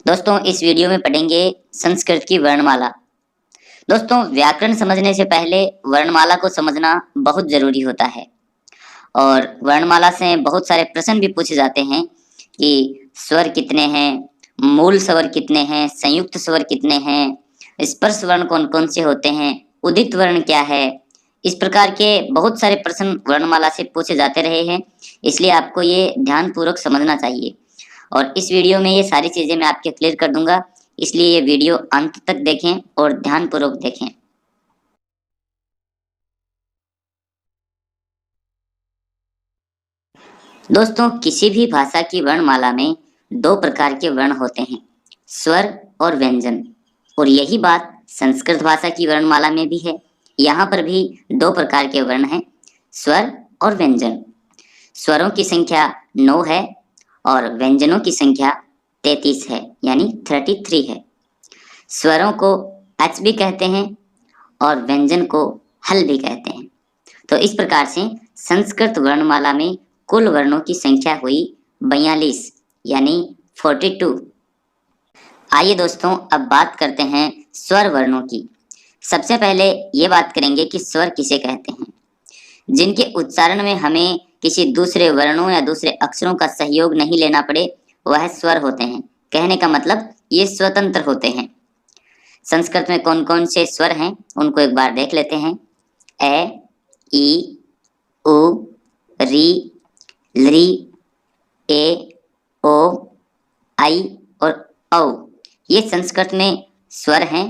दोस्तों इस वीडियो में पढ़ेंगे संस्कृत की वर्णमाला। दोस्तों व्याकरण समझने से पहले वर्णमाला को समझना बहुत जरूरी होता है और वर्णमाला से बहुत सारे प्रश्न भी पूछे जाते हैं कि स्वर कितने हैं, मूल स्वर कितने हैं, संयुक्त स्वर कितने हैं, स्पर्श वर्ण कौन कौन से होते हैं, उदित वर्ण क्या है। इस प्रकार के बहुत सारे प्रश्न वर्णमाला से पूछे जाते रहे हैं, इसलिए आपको ये ध्यानपूर्वक समझना चाहिए और इस वीडियो में ये सारी चीजें मैं आपके क्लियर कर दूंगा, इसलिए ये वीडियो अंत तक देखें और ध्यानपूर्वक देखें। दोस्तों किसी भी भाषा की वर्णमाला में दो प्रकार के वर्ण होते हैं, स्वर और व्यंजन, और यही बात संस्कृत भाषा की वर्णमाला में भी है। यहाँ पर भी दो प्रकार के वर्ण हैं, स्वर और व्यंजन। स्वरों की संख्या 9 है और व्यंजनों की संख्या 33 है, यानी 33 है। स्वरों को अच भी कहते हैं और व्यंजन को हल भी कहते हैं। तो इस प्रकार से संस्कृत वर्णमाला में कुल वर्णों की संख्या हुई 42, यानी 42। आइए दोस्तों अब बात करते हैं स्वर वर्णों की। सबसे पहले ये बात करेंगे कि स्वर किसे कहते हैं। जिनके उच्चारण में हमें किसी दूसरे वर्णों या दूसरे अक्षरों का सहयोग नहीं लेना पड़े वह स्वर होते हैं। कहने का मतलब ये स्वतंत्र होते हैं। संस्कृत में कौन कौन से स्वर हैं उनको एक बार देख लेते हैं। ए, ई, उ, री, लृ, ए, ओ, आई और औ। ये संस्कृत में स्वर हैं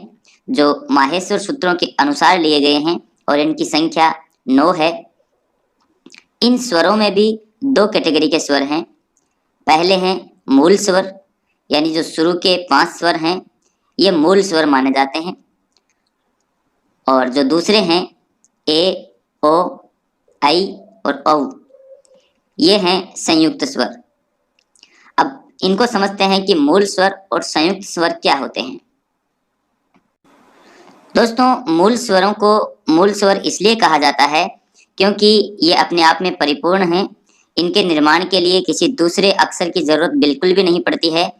जो माहेश्वर सूत्रों के अनुसार लिए गए हैं और इनकी संख्या 9 है। इन स्वरों में भी दो कैटेगरी के स्वर हैं। पहले हैं मूल स्वर, यानी जो शुरू के 5 स्वर हैं ये मूल स्वर माने जाते हैं, और जो दूसरे हैं ए, ओ, आई और औ, ये हैं संयुक्त स्वर। अब इनको समझते हैं कि मूल स्वर और संयुक्त स्वर क्या होते हैं। दोस्तों मूल स्वरों को मूल स्वर इसलिए कहा जाता है क्योंकि ये अपने आप में परिपूर्ण हैं। इनके निर्माण के लिए किसी दूसरे अक्षर की जरूरत बिल्कुल भी नहीं पड़ती है।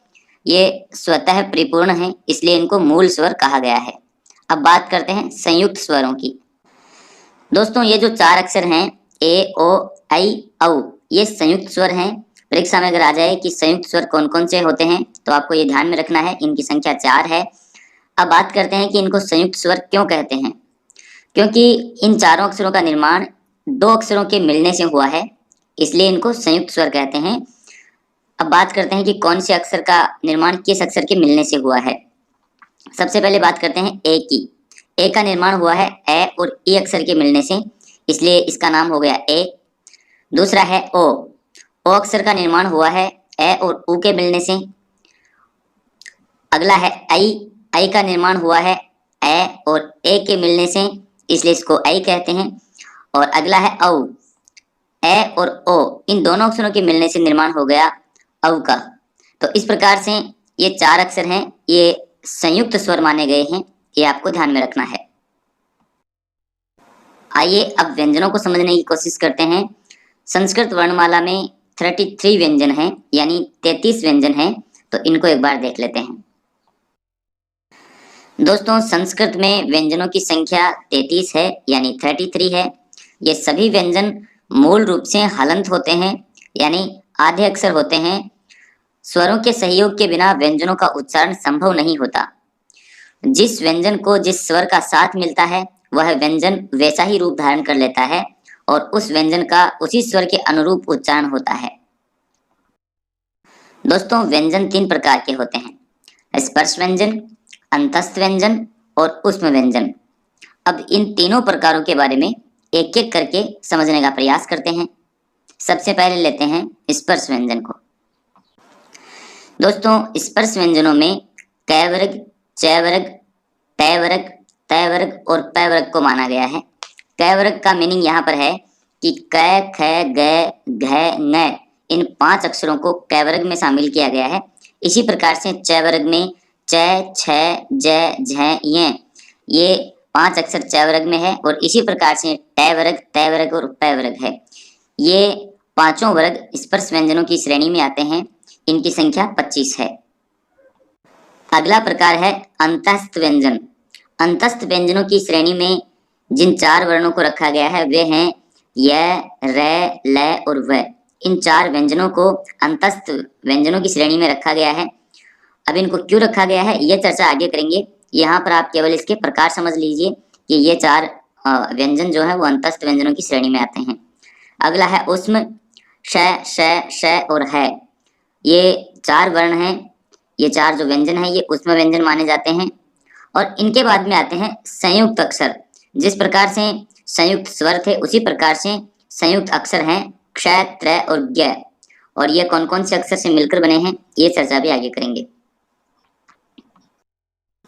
ये स्वतः परिपूर्ण हैं, इसलिए इनको मूल स्वर कहा गया है। अब बात करते हैं संयुक्त स्वरों की। दोस्तों ये जो 4 अक्षर हैं ए, ओ, आई, औ, ये संयुक्त स्वर हैं। परीक्षा में अगर आ जाए कि संयुक्त स्वर कौन कौन से होते हैं तो आपको ये ध्यान में रखना है, इनकी संख्या 4 है। अब बात करते हैं कि इनको संयुक्त स्वर क्यों कहते हैं। क्योंकि इन चारों अक्षरों का निर्माण 2 अक्षरों के मिलने से हुआ है, इसलिए इनको संयुक्त स्वर कहते हैं। अब बात करते हैं कि कौन से अक्षर का निर्माण किस अक्षर के मिलने से हुआ है। सबसे पहले बात करते हैं ए की। ए का निर्माण हुआ है ए और ई अक्षर के मिलने से, इसलिए इसका नाम हो गया ए। दूसरा है ओ। ओ अक्षर का निर्माण हुआ है ए और ऊ के मिलने से। अगला है आई। आई का निर्माण हुआ है ए और ए के मिलने से, इसलिए इसको आई कहते हैं। और अगला है औ। ए और ओ इन दोनों अक्षरों के मिलने से निर्माण हो गया औ का। तो इस प्रकार से ये 4 अक्षर हैं, ये संयुक्त स्वर माने गए हैं, ये आपको ध्यान में रखना है। आइए अब व्यंजनों को समझने की कोशिश करते हैं। संस्कृत वर्णमाला में 33 व्यंजन हैं, यानी 33 व्यंजन हैं, तो इनको एक बार देख लेते हैं। दोस्तों संस्कृत में व्यंजनों की संख्या 33 है, यानी 33 है। ये सभी व्यंजन मूल रूप से हलंत होते हैं, यानी आधे अक्षर होते हैं। स्वरों के सहयोग के बिना व्यंजनों का उच्चारण संभव नहीं होता। जिस व्यंजन को जिस स्वर का साथ मिलता है वह व्यंजन वैसा ही रूप धारण कर लेता है और उस व्यंजन का उसी स्वर के अनुरूप उच्चारण होता है। दोस्तों व्यंजन 3 प्रकार के होते हैं, स्पर्श व्यंजन, अंतस्थ व्यंजन और ऊष्म व्यंजन। अब इन तीनों प्रकारों के बारे में एक एक करके समझने का प्रयास करते हैं। सबसे पहले लेते हैं स्पर्श व्यंजन को। दोस्तों स्पर्श व्यंजनों में क वर्ग, च वर्ग, ट वर्ग, त वर्ग और प वर्ग को माना गया है। क वर्ग का मीनिंग यहाँ पर है कि क, ख, ग, घ, ङ इन 5 अक्षरों को क वर्ग में शामिल किया गया है। इसी प्रकार से च वर्ग में च, छ, ज, झ, य ये 5 अक्षर च वर्ग में है और इसी प्रकार से ट वर्ग, त वर्ग और प वर्ग है। ये पांचों वर्ग स्पर्श व्यंजनों की श्रेणी में आते हैं। इनकी संख्या 25 है। अगला प्रकार है अंतस्थ व्यंजन। अंतस्थ व्यंजनों की श्रेणी में जिन 4 वर्णों को रखा गया है वे हैं य, र, ल और व। इन 4 व्यंजनों को अंतस्थ व्यंजनों की श्रेणी में रखा गया है। अब इनको क्यों रखा गया है ये चर्चा आगे करेंगे। यहाँ पर आप केवल इसके प्रकार समझ लीजिए कि ये 4 व्यंजन जो है वो अंतस्थ व्यंजनों की श्रेणी में आते हैं। अगला है उष्म, श, श, श और है। ये 4 वर्ण हैं। ये 4 जो व्यंजन हैं ये उष्म व्यंजन माने जाते हैं। और इनके बाद में आते हैं संयुक्त अक्षर। जिस प्रकार से संयुक्त स्वर थे उसी प्रकार से संयुक्त अक्षर हैं क्ष, त्र और ज्ञ। और ये कौन कौन से अक्षर से मिलकर बने हैं ये चर्चा भी आगे करेंगे।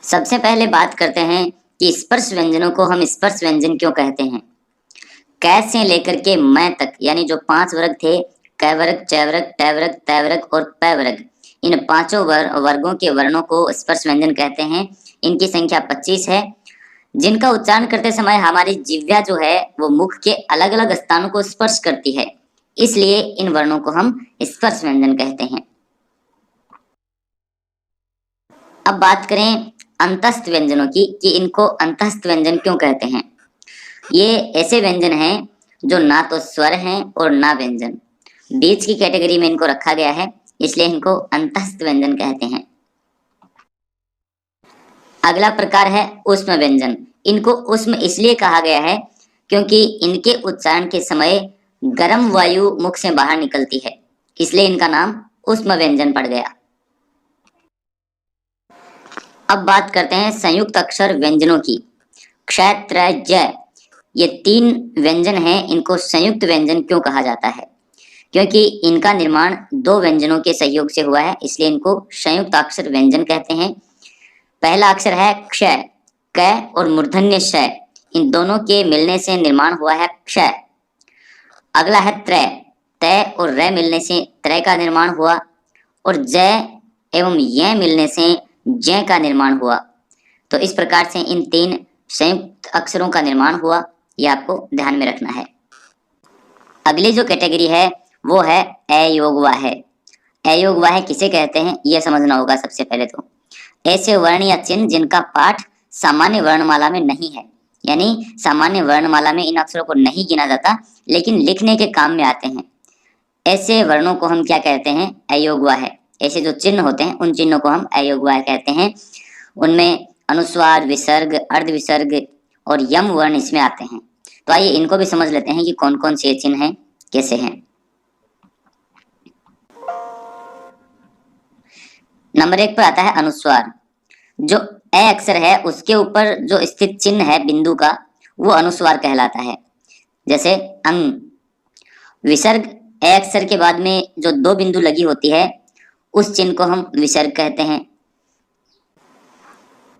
सबसे पहले बात करते हैं कि स्पर्श व्यंजनों को हम स्पर्श व्यंजन क्यों कहते हैं। कै से लेकर के मैं तक यानी जो 5 वर्ग थे क वर्ग, च वर्ग, ट वर्ग, त वर्ग और प वर्ग, इन पांचों वर्गों के वर्णों को स्पर्श व्यंजन कहते हैं। इनकी संख्या 25 है, जिनका उच्चारण करते समय हमारी जिह्वा जो है वो मुख के अलग अलग स्थानों को स्पर्श करती है, इसलिए इन वर्णों को हम स्पर्श व्यंजन कहते हैं। अब बात करें अंतस्थ व्यंजनों की कि इनको अंतस्थ व्यंजन क्यों कहते हैं। ये ऐसे व्यंजन हैं जो ना तो स्वर हैं और ना व्यंजन, बीच की कैटेगरी में इनको रखा गया है, इसलिए इनको अंतस्थ व्यंजन कहते हैं। अगला प्रकार है उष्म व्यंजन। इनको उष्म इसलिए कहा गया है क्योंकि इनके उच्चारण के समय गर्म वायु मुख से बाहर निकलती है, इसलिए इनका नाम उष्म व्यंजन पड़ गया। अब बात करते हैं संयुक्त अक्षर व्यंजनों की। क्ष, त्र, ज ये 3 व्यंजन हैं, इनको संयुक्त व्यंजन क्यों कहा जाता है? क्योंकि इनका निर्माण 2 व्यंजनों के सहयोग से हुआ है, इसलिए इनको संयुक्त अक्षर व्यंजन कहते हैं। पहला अक्षर है क्ष, क और मूर्धन्य श, इन दोनों के मिलने से निर्माण हुआ है क्ष। अगला है त्र, त और र मिलने से त्र का निर्माण हुआ, और ज एवं य मिलने से ज का निर्माण हुआ। तो इस प्रकार से इन 3 संयुक्त अक्षरों का निर्माण हुआ, यह आपको ध्यान में रखना है। अगली जो कैटेगरी है वो है अयोगवाह्य। अयोगवाह्य किसे कहते हैं यह समझना होगा। सबसे पहले तो ऐसे वर्ण या चिन्ह जिनका पाठ सामान्य वर्णमाला में नहीं है, यानी सामान्य वर्णमाला में इन अक्षरों को नहीं गिना जाता लेकिन लिखने के काम में आते हैं, ऐसे वर्णों को हम क्या कहते हैं? अयोगवाह्य। ऐसे जो चिन्ह होते हैं उन चिन्हों को हम अयोगवाह्य कहते हैं। उनमें अनुस्वार, विसर्ग, अर्ध विसर्ग और यम वर्ण इसमें आते हैं। तो आइए इनको भी समझ लेते हैं कि कौन कौन से चिन्ह हैं, कैसे हैं। नंबर 1 पर आता है अनुस्वार। जो अ अक्षर है उसके ऊपर जो स्थित चिन्ह है बिंदु का वो अनुस्वार कहलाता है। जैसे अंग। विसर्ग अ अक्षर के बाद में जो 2 बिंदु लगी होती है उस चिन्ह को हम विसर्ग कहते हैं।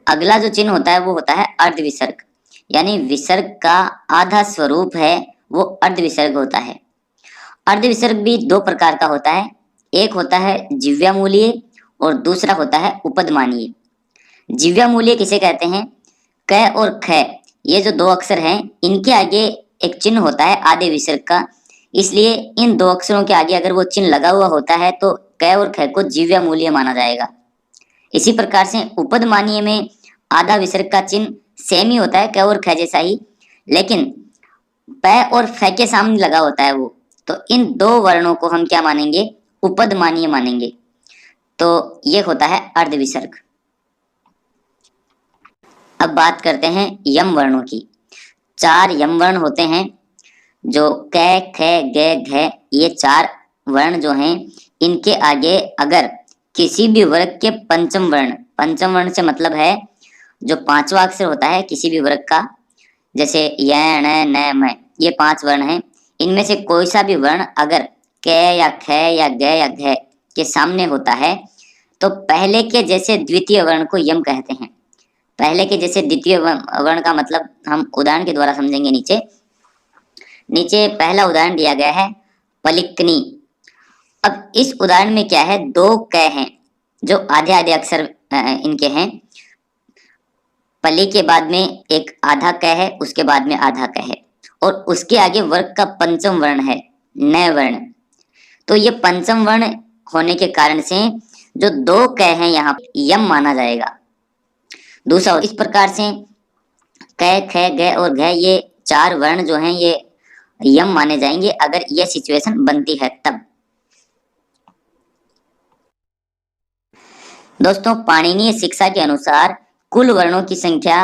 अगला जो चिन्ह होता है वो होता है अर्ध विसर्ग, यानी विसर्ग का आधा स्वरूप है वो अर्ध विसर्ग होता है। अर्ध विसर्ग भी 2 प्रकार का होता है, एक होता है जिह्वामूलीय और दूसरा होता है उपदमानीय। जिह्वामूलीय किसे कहते हैं? क और ख, ये जो 2 अक्षर हैं इनके आगे एक चिन्ह होता है आधे विसर्ग का, इसलिए इन 2 अक्षरों के आगे अगर वो चिन्ह लगा हुआ होता है तो क और ख को जिह्वामूलीय माना जाएगा। इसी प्रकार से उपदमानीय में आधा विसर्ग का चिन्ह सेम ही होता है क और ख जैसा ही, लेकिन प और फ के सामने लगा होता है वो, तो इन 2 वर्णों को हम क्या मानेंगे? उपदमानीय मानेंगे। तो ये होता है अर्ध विसर्ग। अब बात करते हैं यम वर्णों की। 4 यम वर्ण होते हैं, जो क, ख, ग, घ, ये 4 वर्ण जो हैं इनके आगे अगर किसी भी वर्ग के पंचम वर्ण से मतलब है जो 5वां अक्षर होता है किसी भी वर्ग का, जैसे य, ण, न, म, ये 5 वर्ण हैं, इनमें से कोई सा भी वर्ण अगर क या ख या ग या घ के सामने होता है तो पहले के जैसे द्वितीय वर्ण को यम कहते हैं। पहले के जैसे द्वितीय वर्ण का मतलब हम उदाहरण के द्वारा समझेंगे। नीचे पहला उदाहरण दिया गया है पलिकनी। अब इस उदाहरण में क्या है? 2 क हैं जो आधे आधे अक्षर इनके हैं। पली के बाद में एक आधा क है, उसके बाद में आधा क है, और उसके आगे वर्ग का पंचम वर्ण है न वर्ण। तो ये पंचम वर्ण होने के कारण से जो दो क हैं यहाँ यम माना जाएगा। दूसरा इस प्रकार से क ख ग और घ ये चार वर्ण जो हैं ये यम माने जाएंगे अगर यह सिचुएशन बनती है तब। दोस्तों पाणिनीय शिक्षा के अनुसार कुल वर्णों की संख्या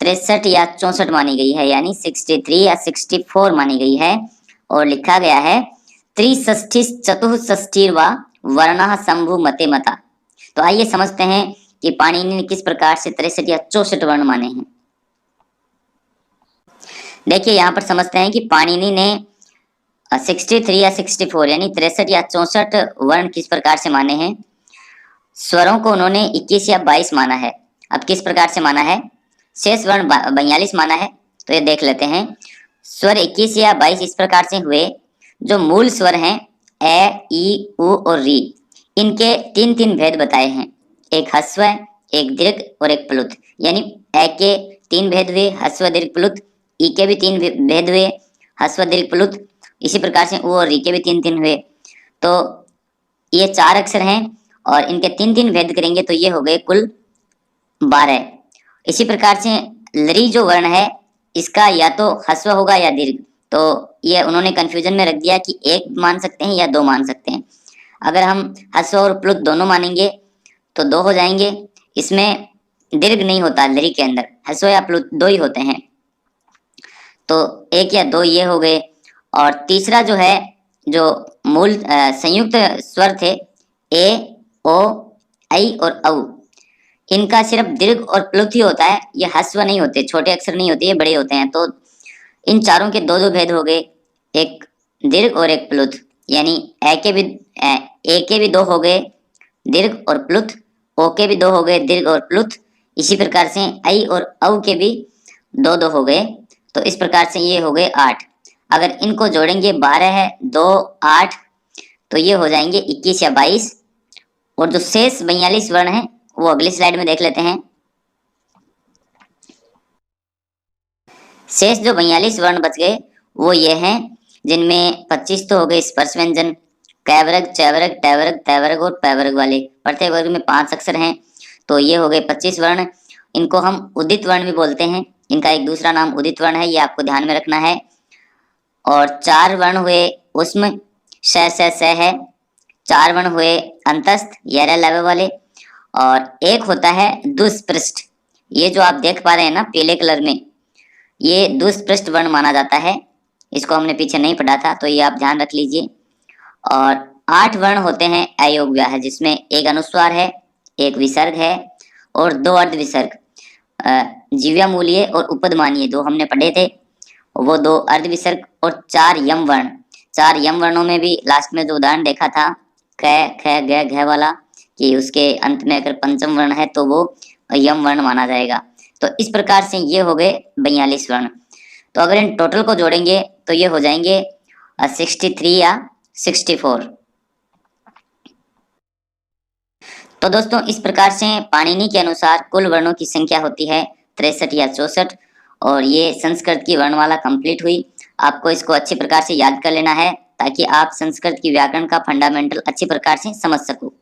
63 या 64 मानी गई है, यानी 63 या 64 मानी गई है और लिखा गया है त्रिषष्ठी चतुष्षष्टिर्वा वर्णः शंभु मते मता। तो आइए समझते हैं कि पाणिनि ने किस प्रकार से 63 या 64 वर्ण माने हैं। देखिए यहाँ पर समझते हैं कि पाणिनि ने 63 या 64 यानी 63 या 64 वर्ण किस प्रकार से माने हैं। स्वरों को उन्होंने 21 या 22 माना है। अब किस प्रकार से माना है, शेष वर्ण 42 माना है। तो ये देख लेते हैं। स्वर 21 या 22 इस प्रकार से हुए, जो मूल स्वर हैं ए, ई, उ और री, इनके तीन तीन भेद बताए हैं, एक ह्रस्व, एक दीर्घ और एक प्लुत। यानी ए के तीन भेद हुए, ह्रस्व दीर्घ प्लुत, ई के भी तीन भेद हुए, ह्रस्व दीर्घ प्लुत। इसी प्रकार से उ और री के भी तीन तीन हुए। तो ये चार अक्षर हैं और इनके तीन तीन भेद करेंगे तो ये हो गए कुल 12। इसी प्रकार से लरी जो वर्ण है इसका या तो ह्रस्व होगा या दीर्घ। तो ये उन्होंने कंफ्यूजन में रख दिया कि एक मान सकते हैं या दो मान सकते हैं। अगर हम ह्रस्व और प्लुत दोनों मानेंगे तो दो हो जाएंगे। इसमें दीर्घ नहीं होता लरी के अंदर, ह्रस्व या प्लुत दो ही होते हैं। तो एक या दो ये हो गए। और तीसरा जो है, जो मूल संयुक्त स्वर थे ए, ओ, ऐ और औ, इनका सिर्फ दीर्घ और प्लुत ही होता है, ये ह्रस्व नहीं होते, छोटे अक्षर नहीं होते, ये बड़े होते हैं। तो इन चारों के दो दो भेद हो गए, एक दीर्घ और एक प्लुत। यानी ए के भी दो हो गए दीर्घ और प्लुत, ओ के भी दो हो गए दीर्घ और प्लुत। इसी प्रकार से ऐ और औ के भी दो दो हो गए। तो इस प्रकार से ये हो गए 8। अगर इनको जोड़ेंगे 12 है, 2, 8, तो ये हो जाएंगे 21 या 22। और जो शेष 42 वर्ण हैं वो अगली स्लाइड में देख लेते हैं। शेष जो 42 वर्ण बच गए वो ये हैं, जिनमें 25 तो हो गए स्पर्श व्यंजन, क वर्ग, च वर्ग, ट वर्ग, त वर्ग और प वर्ग वाले। प्रत्येक वर्ग में 5 अक्षर हैं, तो ये हो गए 25 वर्ण। इनको हम उदित वर्ण भी बोलते हैं, इनका एक दूसरा नाम उदित वर्ण है, ये आपको ध्यान में रखना है। और 4 वर्ण हुए उष्म, श है। 4 वर्ण हुए अंतस्थ, यर लव वाले। और एक होता है दुष्पृष्ठ, ये जो आप देख पा रहे हैं ना पीले कलर में, ये दुष्पृष्ठ वर्ण माना जाता है। इसको हमने पीछे नहीं पढ़ा था, तो ये आप ध्यान रख लीजिए। और 8 वर्ण होते हैं अयोग व्याह, जिसमें एक अनुस्वार है, एक विसर्ग है और 2 अर्ध विसर्ग, जीव्या मूल्य और उपदमानीय दो हमने पढ़े थे, वो 2 अर्ध विसर्ग और 4 यम वर्ण। 4 यम वर्णों में भी लास्ट में जो उदाहरण देखा था क, ख, ग, घ वाला, कि उसके अंत में अगर पंचम वर्ण है तो वो यम वर्ण माना जाएगा। तो इस प्रकार से ये हो गए 42 वर्ण। तो अगर इन टोटल को जोड़ेंगे तो ये हो जाएंगे 63 या 64। तो दोस्तों इस प्रकार से पाणिनि के अनुसार कुल वर्णों की संख्या होती है 63 या 64। और ये संस्कृत की वर्णमाला कंप्लीट हुई। आपको इसको अच्छी प्रकार से याद कर लेना है ताकि आप संस्कृत की व्याकरण का फंडामेंटल अच्छी प्रकार से समझ सको।